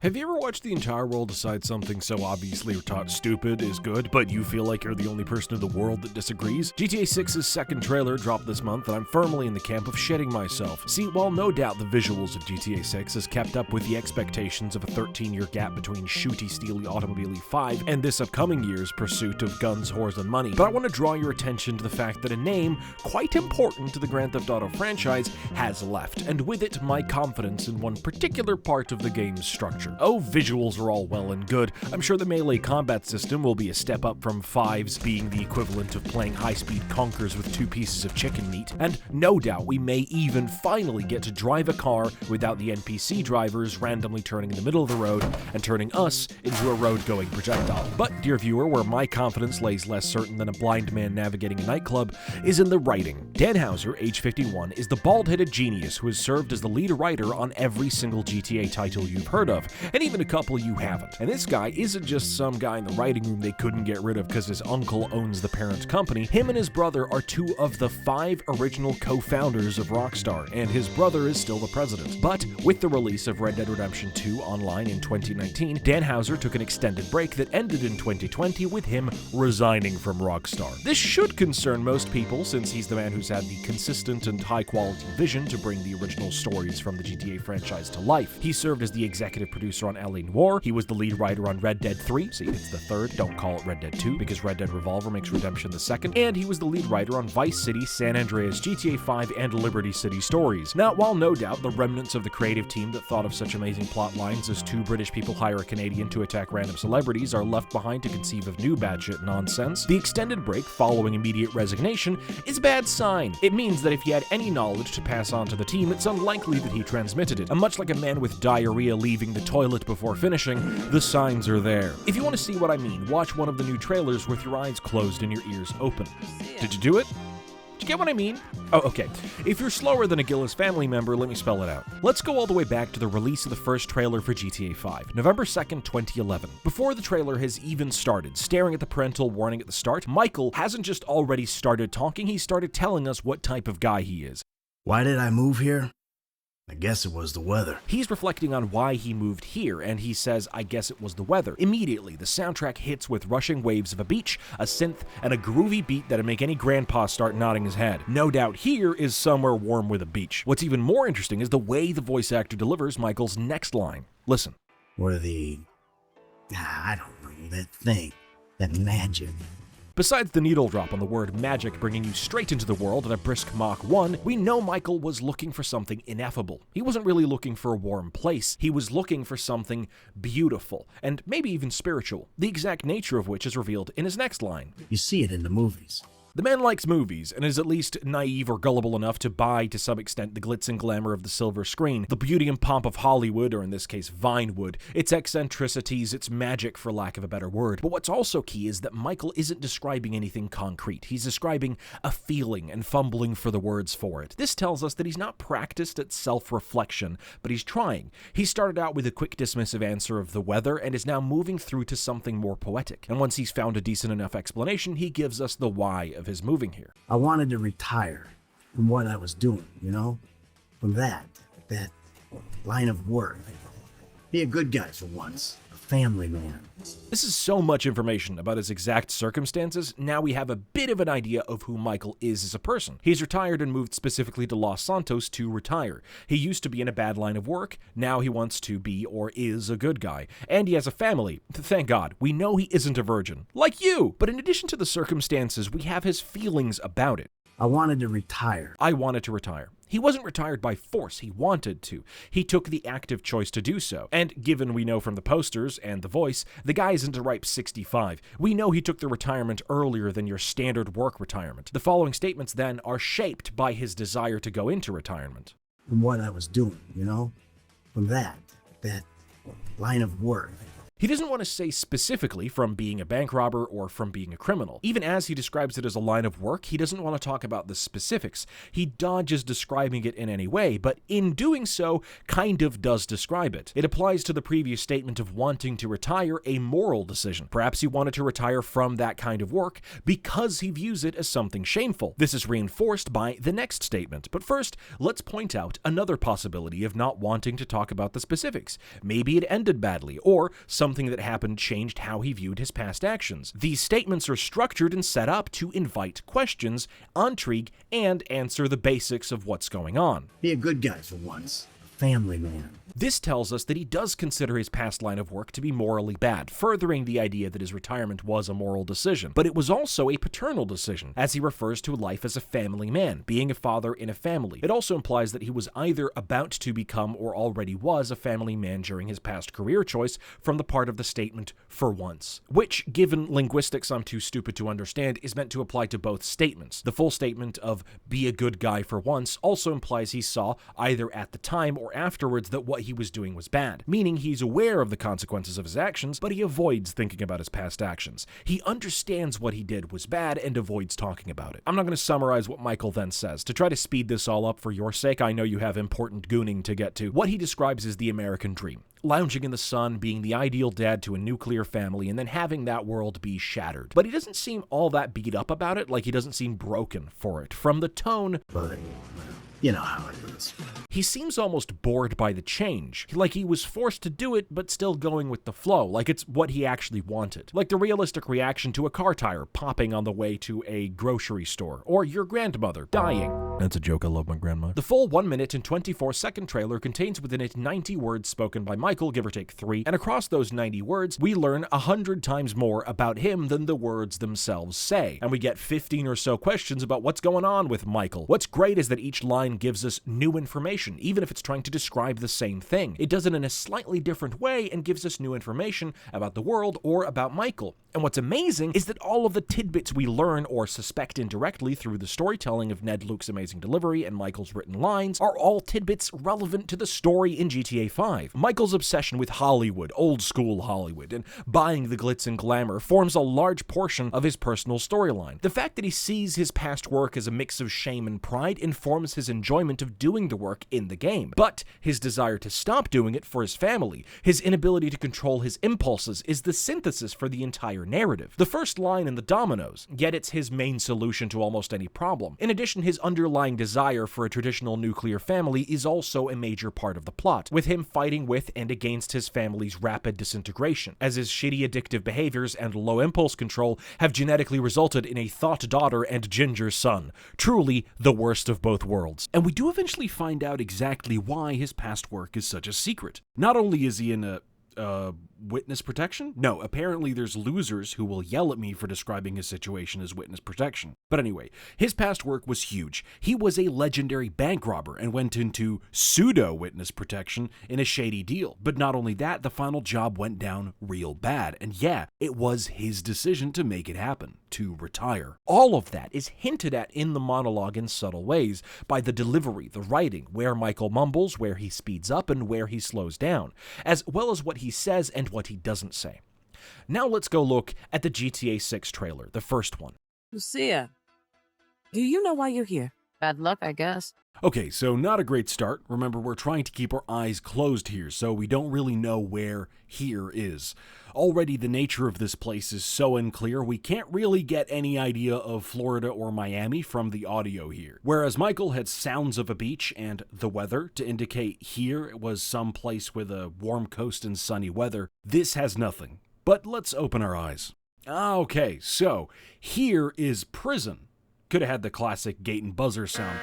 Have you ever watched the entire world decide something so obviously or taught stupid is good, but you feel like you're the only person in the world that disagrees? GTA 6's second trailer dropped this month, and I'm firmly in the camp of shitting myself. See, while no doubt the visuals of GTA 6 has kept up with the expectations of a 13-year gap between shooty, steely Automobile 5 and this upcoming year's pursuit of guns, whores, and money, but I want to draw your attention to the fact that a name quite important to the Grand Theft Auto franchise has left, and with it, my confidence in one particular part of the game's structure. Oh, visuals are all well and good. I'm sure the melee combat system will be a step up from 5's being the equivalent of playing high-speed conkers with 2 pieces of chicken meat, and no doubt we may even finally get to drive a car without the NPC drivers randomly turning in the middle of the road and turning us into a road-going projectile. But, dear viewer, where my confidence lays less certain than a blind man navigating a nightclub is in the writing. Dan Houser, age 51, is the bald-headed genius who has served as the lead writer on every single GTA title you've heard of, and even a couple you haven't. And this guy isn't just some guy in the writing room they couldn't get rid of because his uncle owns the parent company. Him and his brother are 2 of the 5 original co-founders of Rockstar, and his brother is still the president. But with the release of Red Dead Redemption 2 online in 2019, Dan Houser took an extended break that ended in 2020 with him resigning from Rockstar. This should concern most people since he's the man who's had the consistent and high-quality vision to bring the original stories from the GTA franchise to life. He served as the executive producer on LA Noire, he was the lead writer on Red Dead 3, see, it's the third, don't call it Red Dead 2, because Red Dead Revolver makes Redemption the second, and he was the lead writer on Vice City, San Andreas, GTA 5, and Liberty City Stories. Now, while no doubt the remnants of the creative team that thought of such amazing plot lines as 2 British people hire a Canadian to attack random celebrities are left behind to conceive of new batshit nonsense, the extended break following immediate resignation is a bad sign. It means that if he had any knowledge to pass on to the team, it's unlikely that he transmitted it, and much like a man with diarrhea leaving the toilet before finishing, the signs are there. If you want to see what I mean, watch one of the new trailers with your eyes closed and your ears open. Did you do it? Did you get what I mean? Oh, okay. If you're slower than a Gillis family member, let me spell it out. Let's go all the way back to the release of the first trailer for GTA 5, November 2nd, 2011. Before the trailer has even started, staring at the parental warning at the start, Michael hasn't just already started talking, he started telling us what type of guy he is. Why did I move here? I guess it was the weather. He's reflecting on why he moved here, and he says, I guess it was the weather. Immediately, the soundtrack hits with rushing waves of a beach, a synth, and a groovy beat that'd make any grandpa start nodding his head. No doubt here is somewhere warm with a beach. What's even more interesting is the way the voice actor delivers Michael's next line. Listen. Or I don't know, that thing, that magic. Besides the needle drop on the word magic bringing you straight into the world at a brisk Mach 1, we know Michael was looking for something ineffable. He wasn't really looking for a warm place, he was looking for something beautiful, and maybe even spiritual, the exact nature of which is revealed in his next line. You see it in the movies. The man likes movies, and is at least naive or gullible enough to buy, to some extent, the glitz and glamour of the silver screen, the beauty and pomp of Hollywood, or in this case, Vinewood, its eccentricities, its magic, for lack of a better word. But what's also key is that Michael isn't describing anything concrete. He's describing a feeling and fumbling for the words for it. This tells us that he's not practiced at self-reflection, but he's trying. He started out with a quick dismissive answer of the weather, and is now moving through to something more poetic. And once he's found a decent enough explanation, he gives us the why of his moving here. I wanted to retire from what I was doing, from that line of work. Be a good guy for once, a family man. This is so much information about his exact circumstances. Now we have a bit of an idea of who Michael is as a person. He's retired and moved specifically to Los Santos to retire. He used to be in a bad line of work. Now he wants to be, or is, a good guy. And he has a family. Thank God. We know he isn't a virgin. Like you! But in addition to the circumstances, we have his feelings about it. I wanted to retire. I wanted to retire. He wasn't retired by force, he wanted to. He took the active choice to do so. And given we know from the posters and the voice, the guy isn't a ripe 65. We know he took the retirement earlier than your standard work retirement. The following statements then are shaped by his desire to go into retirement. From what I was doing, from that line of work. He doesn't want to say specifically from being a bank robber or from being a criminal. Even as he describes it as a line of work, he doesn't want to talk about the specifics. He dodges describing it in any way, but in doing so, kind of does describe it. It applies to the previous statement of wanting to retire, a moral decision. Perhaps he wanted to retire from that kind of work because he views it as something shameful. This is reinforced by the next statement, but first, let's point out another possibility of not wanting to talk about the specifics. Maybe it ended badly, or something that happened changed how he viewed his past actions. These statements are structured and set up to invite questions, intrigue, and answer the basics of what's going on. Be a good guy for once. A family man. This tells us that he does consider his past line of work to be morally bad, furthering the idea that his retirement was a moral decision. But it was also a paternal decision, as he refers to life as a family man, being a father in a family. It also implies that he was either about to become or already was a family man during his past career choice from the part of the statement, for once. Which, given linguistics I'm too stupid to understand, is meant to apply to both statements. The full statement of be a good guy for once also implies he saw, either at the time or afterwards, that what he was doing was bad, meaning he's aware of the consequences of his actions, but he avoids thinking about his past actions. He understands what he did was bad and avoids talking about it. I'm not going to summarize what Michael then says. To try to speed this all up for your sake, I know you have important gooning to get to. What he describes is the American dream. Lounging in the sun, being the ideal dad to a nuclear family, and then having that world be shattered. But he doesn't seem all that beat up about it, like he doesn't seem broken for it. From the tone, But, you know how it is. he seems almost bored by the change, like he was forced to do it but still going with the flow, like it's what he actually wanted. Like the realistic reaction to a car tire popping on the way to a grocery store, or your grandmother dying. That's a joke, I love my grandma. The full 1 minute and 24-second trailer contains within it 90 words spoken by Michael, give or take 3, and across those 90 words, we learn 100 times more about him than the words themselves say. And we get 15 or so questions about what's going on with Michael. What's great is that each line gives us new information, even if it's trying to describe the same thing. It does it in a slightly different way and gives us new information about the world or about Michael. And what's amazing is that all of the tidbits we learn or suspect indirectly through the storytelling of Ned Luke's amazing delivery and Michael's written lines are all tidbits relevant to the story in GTA 5. Michael's obsession with Hollywood, old school Hollywood, and buying the glitz and glamour forms a large portion of his personal storyline. The fact that he sees his past work as a mix of shame and pride informs his enjoyment of doing the work in the game. But his desire to stop doing it for his family, his inability to control his impulses, is the synthesis for the entire narrative. The first line in the dominoes, yet it's his main solution to almost any problem. In addition, his underlying desire for a traditional nuclear family is also a major part of the plot, with him fighting with and against his family's rapid disintegration, as his shitty addictive behaviors and low impulse control have genetically resulted in a thought daughter and ginger son. Truly the worst of both worlds. And we do eventually find out exactly why his past work is such a secret. Not only is he in a witness protection? No, apparently there's losers who will yell at me for describing his situation as witness protection. But anyway, his past work was huge. He was a legendary bank robber and went into pseudo-witness protection in a shady deal. But not only that, the final job went down real bad. And yeah, it was his decision to make it happen, to retire. All of that is hinted at in the monologue in subtle ways by the delivery, the writing, where Michael mumbles, where he speeds up, and where he slows down, as well as what he says and what he doesn't say. Now let's go look at the GTA 6 trailer, the first one. Lucia, do you know why you're here? Bad luck, I guess. Okay, so not a great start. Remember, we're trying to keep our eyes closed here, so we don't really know where here is. Already the nature of this place is so unclear, we can't really get any idea of Florida or Miami from the audio here. Whereas Michael had sounds of a beach and the weather to indicate here it was some place with a warm coast and sunny weather, this has nothing. But let's open our eyes. Okay, so here is prison. Could have had the classic gate and buzzer sound.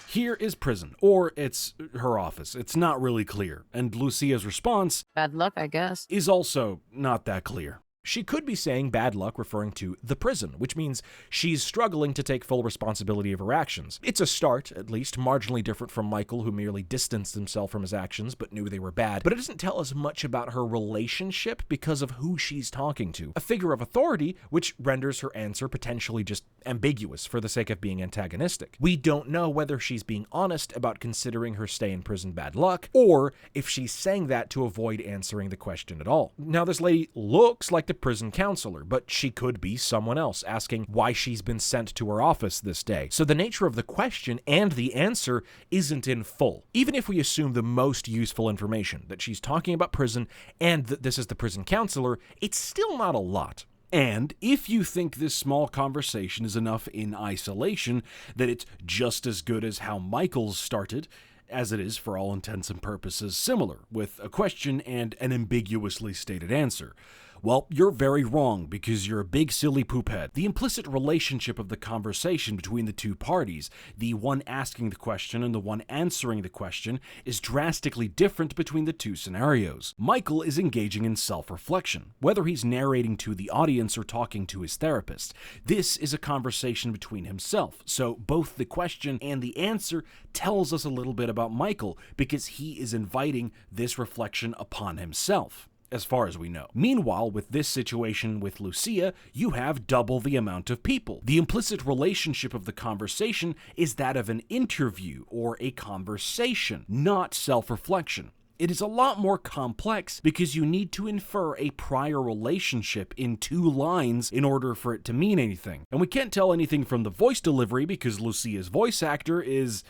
Here is prison, or it's her office. It's not really clear. And Lucia's response, Bad luck, I guess. is also not that clear. She could be saying bad luck referring to the prison, which means she's struggling to take full responsibility of her actions. It's a start, at least, marginally different from Michael, who merely distanced himself from his actions but knew they were bad, but it doesn't tell us much about her relationship because of who she's talking to. A figure of authority, which renders her answer potentially just ambiguous for the sake of being antagonistic. We don't know whether she's being honest about considering her stay in prison bad luck, or if she's saying that to avoid answering the question at all. Now, this lady looks like the prison counselor, but she could be someone else asking why she's been sent to her office this day. So the nature of the question and the answer isn't in full. Even if we assume the most useful information, that she's talking about prison and that this is the prison counselor, it's still not a lot. And if you think this small conversation is enough in isolation, that it's just as good as how Michael's started, as it is for all intents and purposes similar, with a question and an ambiguously stated answer. Well, you're very wrong, because you're a big silly poophead. The implicit relationship of the conversation between the two parties, the one asking the question and the one answering the question, is drastically different between the two scenarios. Michael is engaging in self-reflection, whether he's narrating to the audience or talking to his therapist. This is a conversation between himself, so both the question and the answer tells us a little bit about Michael, because he is inviting this reflection upon himself, as far as we know. Meanwhile, with this situation with Lucia, you have double the amount of people. The implicit relationship of the conversation is that of an interview or a conversation, not self-reflection. It is a lot more complex because you need to infer a prior relationship in 2 lines in order for it to mean anything. And we can't tell anything from the voice delivery because Lucia's voice actor is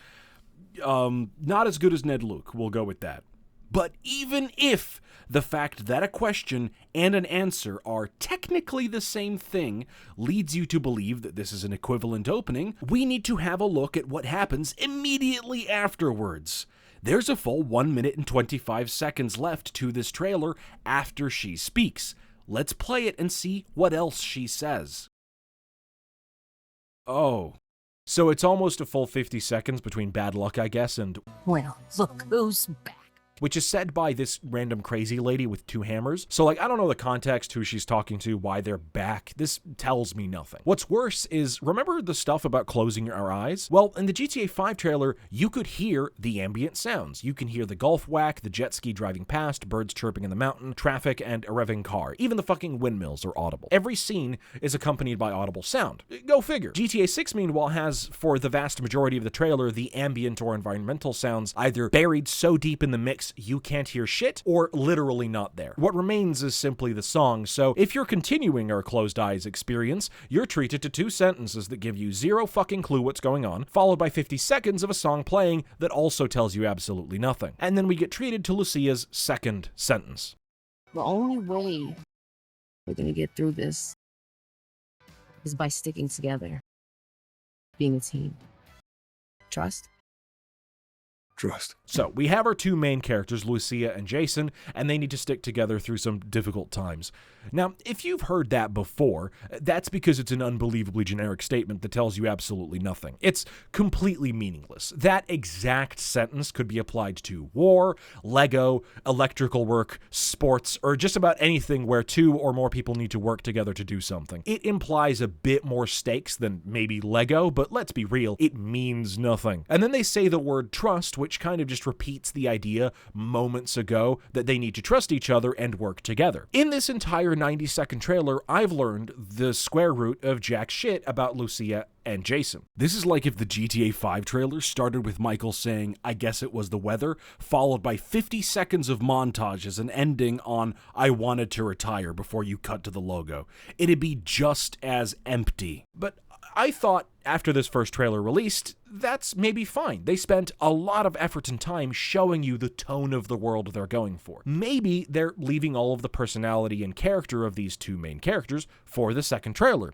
not as good as Ned Luke. We'll go with that. But even if the fact that a question and an answer are technically the same thing leads you to believe that this is an equivalent opening, we need to have a look at what happens immediately afterwards. There's a full 1 minute and 25 seconds left to this trailer after she speaks. Let's play it and see what else she says. Oh. So it's almost a full 50 seconds between bad luck, I guess, and Well, look who's back. which is said by this random crazy lady with 2 hammers. So, like, I don't know the context, who she's talking to, why they're back. This tells me nothing. What's worse is, remember the stuff about closing our eyes? Well, in the GTA 5 trailer, you could hear the ambient sounds. You can hear the golf whack, the jet ski driving past, birds chirping in the mountain, traffic, and a revving car. Even the fucking windmills are audible. Every scene is accompanied by audible sound. Go figure. GTA 6, meanwhile, has, for the vast majority of the trailer, the ambient or environmental sounds either buried so deep in the mix you can't hear shit, or literally not there. What remains is simply the song, so if you're continuing our closed eyes experience, you're treated to 2 sentences that give you zero fucking clue what's going on, followed by 50 seconds of a song playing that also tells you absolutely nothing. And then we get treated to Lucia's second sentence. The only way we're gonna get through this is by sticking together, being a team. Trust? Trust. So, we have our 2 main characters, Lucia and Jason, and they need to stick together through some difficult times. Now, if you've heard that before, that's because it's an unbelievably generic statement that tells you absolutely nothing. It's completely meaningless. That exact sentence could be applied to war, Lego, electrical work, sports, or just about anything where 2 or more people need to work together to do something. It implies a bit more stakes than maybe Lego, but let's be real, it means nothing. And then they say the word trust, which kind of just repeats the idea moments ago that they need to trust each other and work together. In this entire 90-second trailer, I've learned the square root of jack shit about Lucia and Jason. This is like if the GTA 5 trailer started with Michael saying, "I guess it was the weather," followed by 50 seconds of montages and ending on, "I wanted to retire," before you cut to the logo. It'd be just as empty. But I thought after this first trailer released, that's maybe fine. They spent a lot of effort and time showing you the tone of the world they're going for. Maybe they're leaving all of the personality and character of these 2 main characters for the second trailer.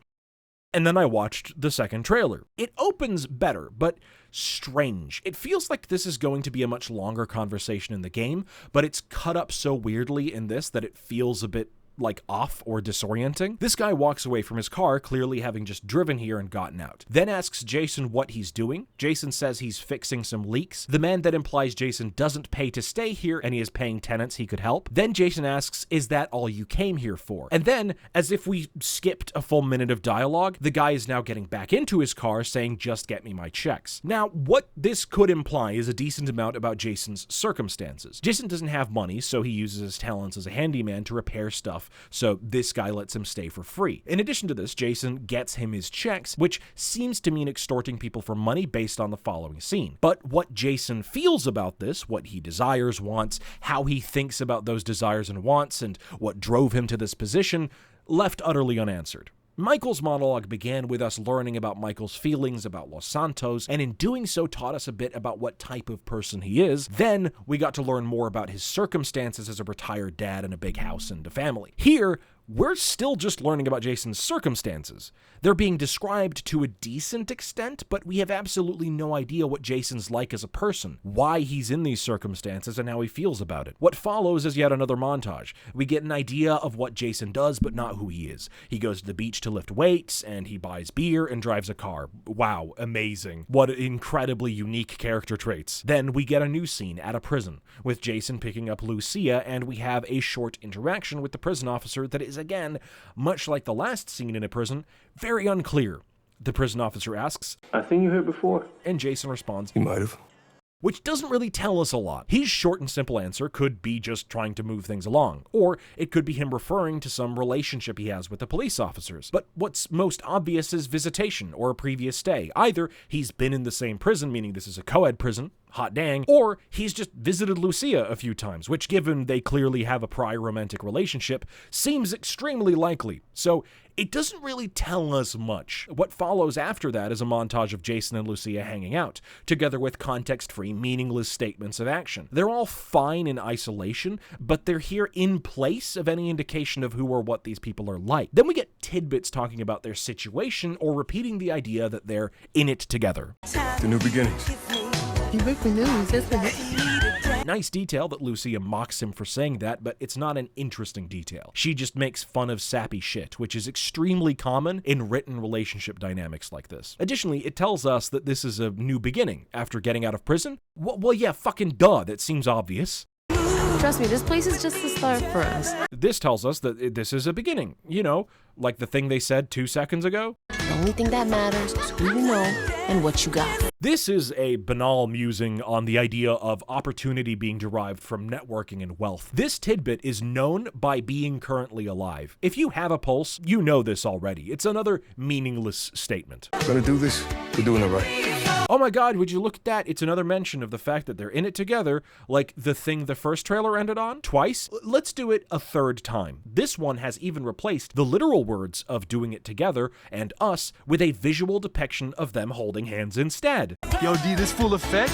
And then I watched the second trailer. It opens better, but strange. It feels like this is going to be a much longer conversation in the game, but it's cut up so weirdly in this that it feels a bit like off or disorienting. This guy walks away from his car, clearly having just driven here and gotten out. Then asks Jason what he's doing. Jason says he's fixing some leaks. The man then implies Jason doesn't pay to stay here and he is paying tenants he could help. Then Jason asks, is that all you came here for? And then, as if we skipped a full minute of dialogue, the guy is now getting back into his car saying, just get me my checks. Now, what this could imply is a decent amount about Jason's circumstances. Jason doesn't have money, so he uses his talents as a handyman to repair stuff, so this guy lets him stay for free. In addition to this, Jason gets him his checks, which seems to mean extorting people for money based on the following scene. But what Jason feels about this, what he desires, wants, how he thinks about those desires and wants, and what drove him to this position, left utterly unanswered. Michael's monologue began with us learning about Michael's feelings about Los Santos, and in doing so taught us a bit about what type of person he is. Then we got to learn more about his circumstances as a retired dad in a big house and a family. Here, we're still just learning about Jason's circumstances. They're being described to a decent extent, but we have absolutely no idea what Jason's like as a person, why he's in these circumstances, and how he feels about it. What follows is yet another montage. We get an idea of what Jason does, but not who he is. He goes to the beach to lift weights, and he buys beer and drives a car. Wow, amazing. What incredibly unique character traits. Then we get a new scene at a prison, with Jason picking up Lucia, and we have a short interaction with the prison officer that is, again, much like the last scene in a prison, very unclear. The prison officer asks, I seen you here before. And Jason responds, You might have. which doesn't really tell us a lot. His short and simple answer could be just trying to move things along, or it could be him referring to some relationship he has with the police officers. But what's most obvious is visitation or a previous stay. Either he's been in the same prison, meaning this is a co-ed prison, hot dang, or he's just visited Lucia a few times, which, given they clearly have a prior romantic relationship, seems extremely likely. So it doesn't really tell us much. What follows after that is a montage of Jason and Lucia hanging out, together with context-free, meaningless statements of action. They're all fine in isolation, but they're here in place of any indication of who or what these people are like. Then we get tidbits talking about their situation or repeating the idea that they're in it together. The new beginnings. You breaking news, isn't it? Nice detail that Lucia mocks him for saying that, but it's not an interesting detail. She just makes fun of sappy shit, which is extremely common in written relationship dynamics like this. Additionally, it tells us that this is a new beginning after getting out of prison. Well, yeah, fucking duh, that seems obvious. Trust me, this place is just the start for us. This tells us that this is a beginning, you know, like the thing they said 2 seconds ago. The only thing that matters is who you know and what you got. This is a banal musing on the idea of opportunity being derived from networking and wealth. This tidbit is known by being currently alive. If you have a pulse, you know this already. It's another meaningless statement. Gonna do this, we're doing it right. Oh my god, would you look at that? It's another mention of the fact that they're in it together, like the thing the first trailer ended on, twice. Let's do it a third time. This one has even replaced the literal words of doing it together and us with a visual depiction of them holding hands instead. Yo, D, this full effect?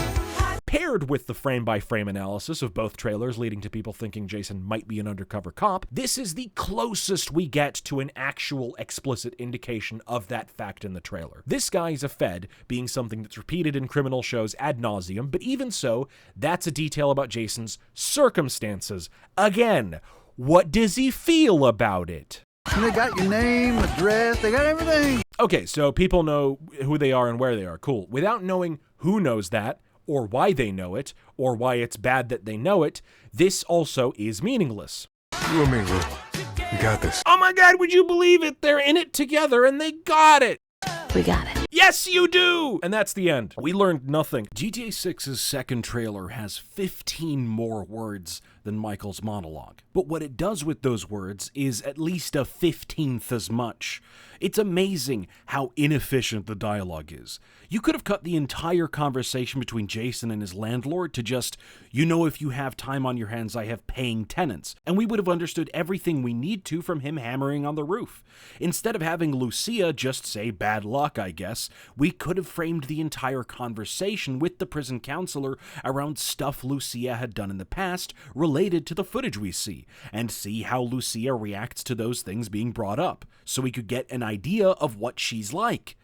Paired with the frame-by-frame analysis of both trailers leading to people thinking Jason might be an undercover cop, this is the closest we get to an actual explicit indication of that fact in the trailer. This guy's a Fed, being something that's repeated in criminal shows ad nauseum, but even so, that's a detail about Jason's circumstances. Again, what does he feel about it? They got your name, address, they got everything. Okay, so people know who they are and where they are. Cool. Without knowing who knows that, or why they know it, or why it's bad that they know it, this also is meaningless. You and me, Lou. We got this. Oh my god, would you believe it? They're in it together and they got it! We got it. Yes, you do! And that's the end. We learned nothing. GTA 6's second trailer has 15 more words than Michael's monologue. But what it does with those words is at least a 15th as much. It's amazing how inefficient the dialogue is. You could have cut the entire conversation between Jason and his landlord to just, you know, if you have time on your hands, I have paying tenants. And we would have understood everything we need to from him hammering on the roof. Instead of having Lucia just say bad luck, I guess, we could have framed the entire conversation with the prison counselor around stuff Lucia had done in the past related to the footage we see, and see how Lucia reacts to those things being brought up, so we could get an idea of what she's like.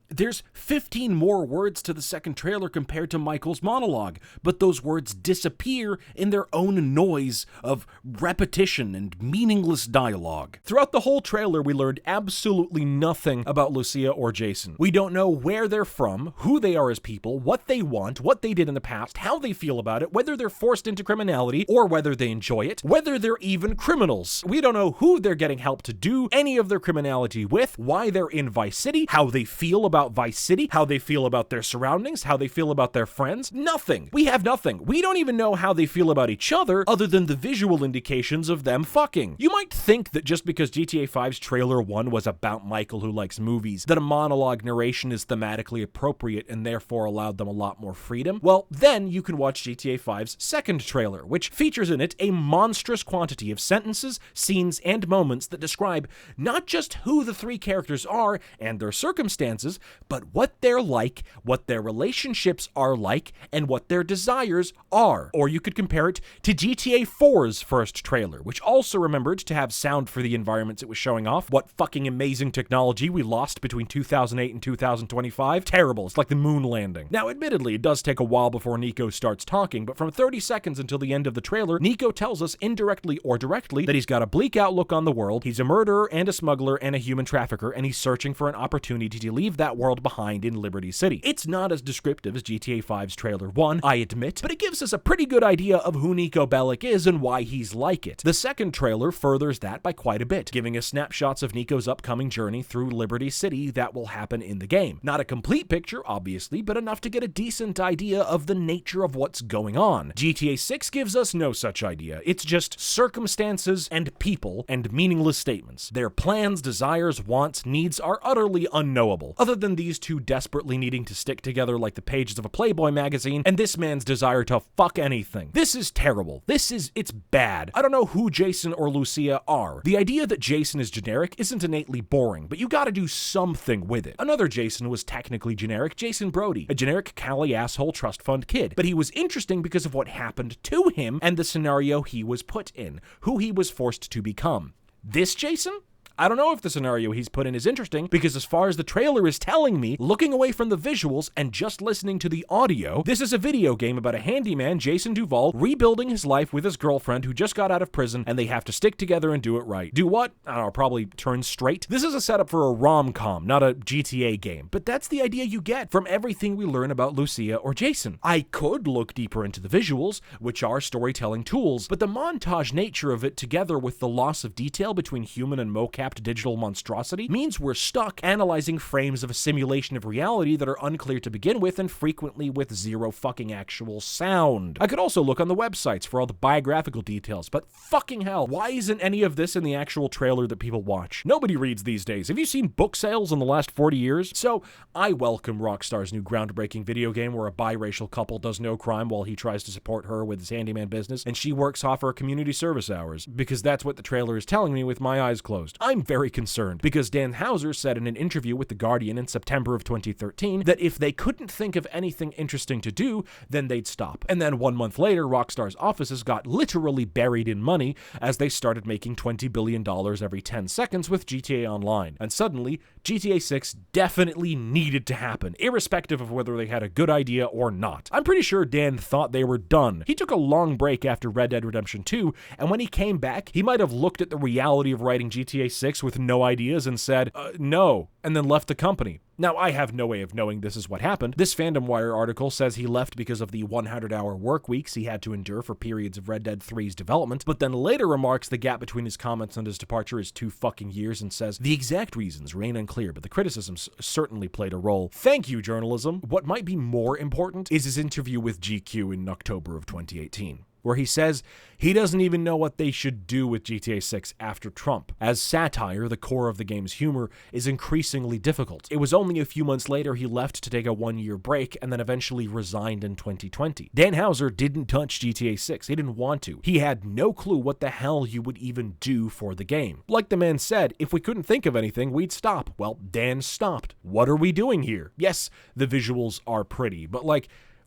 There's 15 more words to the second trailer compared to Michael's monologue, but those words disappear in their own noise of repetition and meaningless dialogue. Throughout the whole trailer, we learned absolutely nothing about Lucia or Jason. We don't know where they're from, who they are as people, what they want, what they did in the past, how they feel about it, whether they're forced into criminality or whether they enjoy it, whether they're even criminals. We don't know who they're getting help to do any of their criminality with, why they're in Vice City, how they feel about Vice City, how they feel about their surroundings, how they feel about their friends. Nothing. We have nothing. We don't even know how they feel about each other other than the visual indications of them fucking. You might think that just because GTA 5's trailer 1 was about Michael who likes movies, that a monologue narration is thematically appropriate and therefore allowed them a lot more freedom. Well, then you can watch GTA 5's second trailer, which features in it a monstrous quantity of sentences, scenes, and moments that describe not just who the three characters are and their circumstances, but what they're like, what their relationships are like, and what their desires are. Or you could compare it to GTA 4's first trailer, which also remembered to have sound for the environments it was showing off. What fucking amazing technology we lost between 2008 and 2025. Terrible. It's like the moon landing. Now, admittedly, it does take a while before Nico starts talking, but from 30 seconds until the end of the trailer, Nico tells us indirectly or directly that he's got a bleak outlook on the world, he's a murderer and a smuggler and a human trafficker, and he's searching for an opportunity to leave that world behind in Liberty City. It's not as descriptive as GTA 5's trailer 1, I admit, but it gives us a pretty good idea of who Nico Bellic is and why he's like it. The second trailer furthers that by quite a bit, giving us snapshots of Nico's upcoming journey through Liberty City that will happen in the game. Not a complete picture, obviously, but enough to get a decent idea of the nature of what's going on. GTA 6 gives us no such idea. It's just circumstances and people and meaningless statements. Their plans, desires, wants, needs are utterly unknowable, other than these two desperately needing to stick together like the pages of a Playboy magazine, and this man's desire to fuck anything. This is terrible. It's bad. I don't know who Jason or Lucia are. The idea that Jason is generic isn't innately boring, but you gotta do something with it. Another Jason was technically generic, Jason Brody, a generic Cali asshole trust fund kid, but he was interesting because of what happened to him and the scenario he was put in, who he was forced to become. This Jason? I don't know if the scenario he's put in is interesting, because as far as the trailer is telling me, looking away from the visuals and just listening to the audio, this is a video game about a handyman, Jason Duval, rebuilding his life with his girlfriend who just got out of prison, and they have to stick together and do it right. Do what? I don't know, probably turn straight. This is a setup for a rom-com, not a GTA game, but that's the idea you get from everything we learn about Lucia or Jason. I could look deeper into the visuals, which are storytelling tools, but the montage nature of it, together with the loss of detail between human and mocap digital monstrosity, means we're stuck analyzing frames of a simulation of reality that are unclear to begin with and frequently with zero fucking actual sound. I could also look on the websites for all the biographical details, but fucking hell, why isn't any of this in the actual trailer that people watch? Nobody reads these days. Have you seen book sales in the last 40 years? So, I welcome Rockstar's new groundbreaking video game where a biracial couple does no crime while he tries to support her with his handyman business, and she works off her community service hours, because that's what the trailer is telling me with my eyes closed. I'm very concerned, because Dan Houser said in an interview with The Guardian in September of 2013 that if they couldn't think of anything interesting to do, then they'd stop. And then 1 month later, Rockstar's offices got literally buried in money as they started making $20 billion every 10 seconds with GTA Online. And suddenly, GTA 6 definitely needed to happen, irrespective of whether they had a good idea or not. I'm pretty sure Dan thought they were done. He took a long break after Red Dead Redemption 2, and when he came back, he might have looked at the reality of writing GTA 6 with no ideas and said, no, and then left the company. Now, I have no way of knowing this is what happened. This Fandom Wire article says he left because of the 100-hour work weeks he had to endure for periods of Red Dead 3's development, but then later remarks the gap between his comments and his departure is 2 fucking years and says, the exact reasons remain unclear, but the criticisms certainly played a role. Thank you, journalism. What might be more important is his interview with GQ in October of 2018. Where he says he doesn't even know what they should do with GTA 6 after Trump, as satire, the core of the game's humor, is increasingly difficult. It was only a few months later he left to take a 1-year break and then eventually resigned in 2020. Dan Houser didn't touch GTA 6. He didn't want to. He had no clue what the hell you would even do for the game. Like the man said, if we couldn't think of anything, we'd stop. Well, Dan stopped. What are we doing here? Yes, the visuals are pretty, but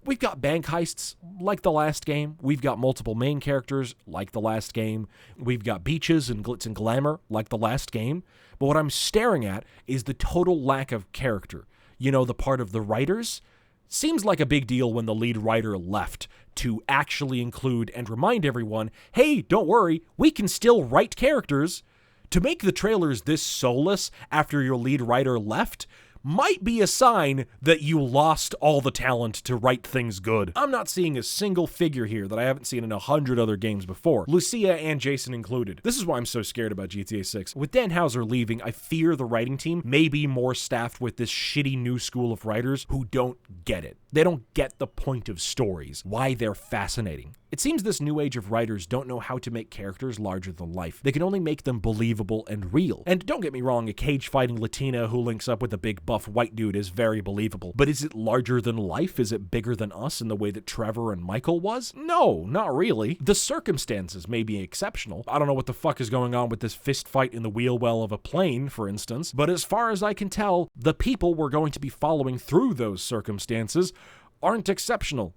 we've got bank heists like the last game. We've got multiple main characters like the last game. We've got beaches and glitz and glamour like the last game. But what I'm staring at is the total lack of character. You know, the part of the writers? Seems like a big deal when the lead writer left to actually include and remind everyone, hey, don't worry, we can still write characters. To make the trailers this soulless after your lead writer left might be a sign that you lost all the talent to write things good. I'm not seeing a single figure here that I haven't seen in 100 other games before, Lucia and Jason included. This is why I'm so scared about GTA 6. With Dan Houser leaving, I fear the writing team may be more staffed with this shitty new school of writers who don't get it. They don't get the point of stories, why they're fascinating. It seems this new age of writers don't know how to make characters larger than life. They can only make them believable and real. And don't get me wrong, a cage-fighting Latina who links up with a big buff white dude is very believable. But is it larger than life? Is it bigger than us in the way that Trevor and Michael was? No, not really. The circumstances may be exceptional. I don't know what the fuck is going on with this fist fight in the wheel well of a plane, for instance. But as far as I can tell, the people we're going to be following through those circumstances aren't exceptional.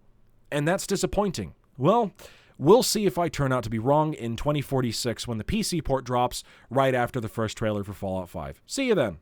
And that's disappointing. Well, we'll see if I turn out to be wrong in 2046 when the PC port drops right after the first trailer for Fallout 5. See you then.